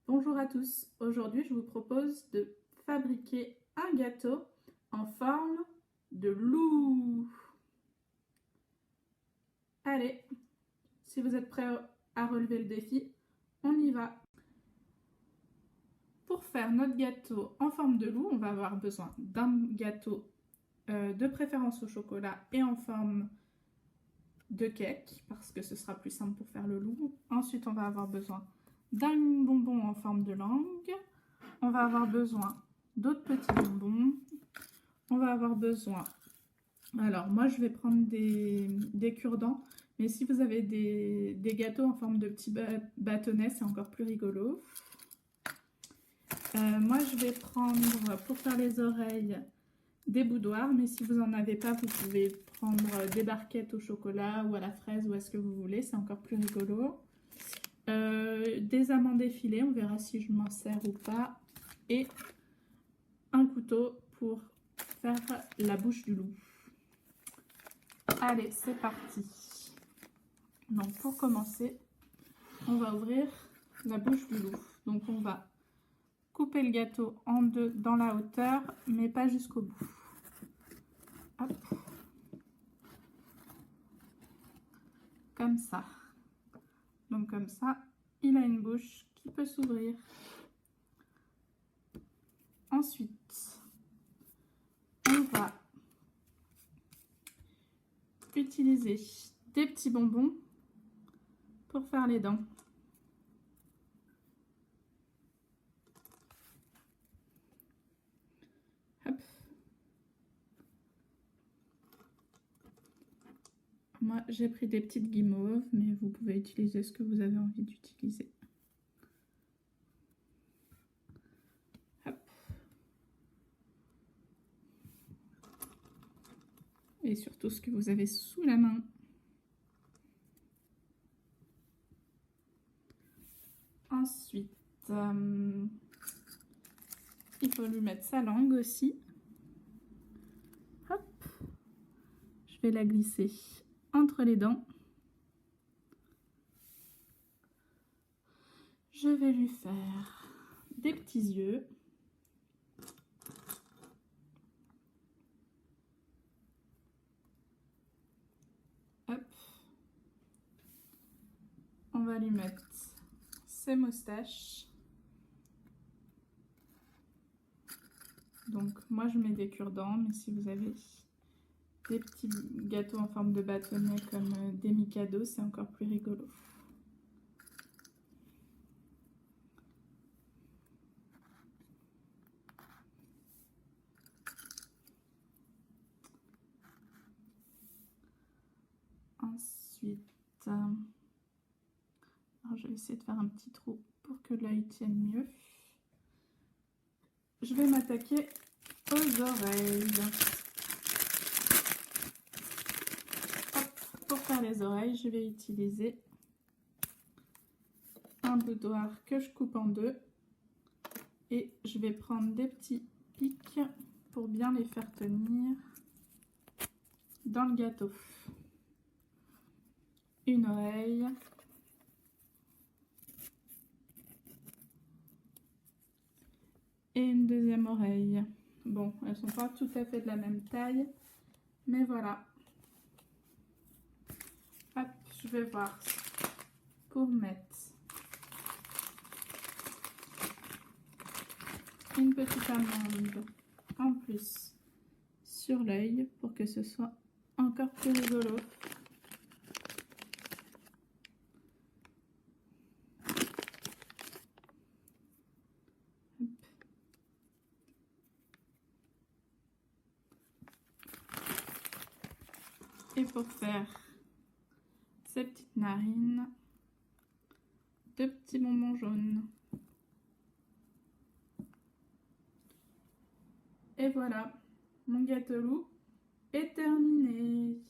Bonjour à tous, aujourd'hui je vous propose de fabriquer un gâteau en forme de loup. Allez, si vous êtes prêts à relever le défi, on y va. Pour faire notre gâteau en forme de loup, on va avoir besoin d'un gâteau de préférence au chocolat et en forme de cake, parce que ce sera plus simple pour faire le loup. Ensuite, on va avoir besoin d'un bonbon en forme de langue. On va avoir besoin d'autres petits bonbons. On va avoir besoin... Alors, moi, je vais prendre des cure-dents. Mais si vous avez des gâteaux en forme de petits bâtonnets, c'est encore plus rigolo. Moi, je vais prendre, pour faire les oreilles, des boudoirs. Mais si vous n'en avez pas, vous pouvez prendre des barquettes au chocolat ou à la fraise ou à ce que vous voulez. C'est encore plus rigolo. Des amandes effilées, on verra si je m'en sers ou pas. Et un couteau pour faire la bouche du loup. Allez, c'est parti. Donc pour commencer, on va ouvrir la bouche du loup. Donc on va couper le gâteau en deux dans la hauteur, mais pas jusqu'au bout. Hop. Comme ça. Donc comme ça, il a une bouche qui peut s'ouvrir. Ensuite, on va utiliser des petits bonbons pour faire les dents. Hop. Moi, j'ai pris des petites guimauves, mais vous pouvez utiliser ce que vous avez envie d'utiliser. Et surtout ce que vous avez sous la main. Ensuite, il faut lui mettre sa langue aussi. Hop. Je vais la glisser entre les dents. Je vais lui faire des petits yeux. Hop. On va lui mettre ses moustaches. Donc moi je mets des cure-dents, mais si vous avez des petits gâteaux en forme de bâtonnet comme des Mikado, c'est encore plus rigolo. Ensuite, alors je vais essayer de faire un petit trou pour que l'œil tienne mieux. Je vais m'attaquer aux oreilles. Hop, pour faire les oreilles, je vais utiliser un boudoir que je coupe en deux. Et je vais prendre des petits pics pour bien les faire tenir dans le gâteau. Une oreille. Et une deuxième oreille. Bon, elles ne sont pas tout à fait de la même taille, mais voilà. Hop, je vais voir pour mettre une petite amande en plus sur l'œil pour que ce soit encore plus rigolo. Et pour faire ces petites narines, deux petits bonbons jaunes. Et voilà, mon gâteau loup est terminé.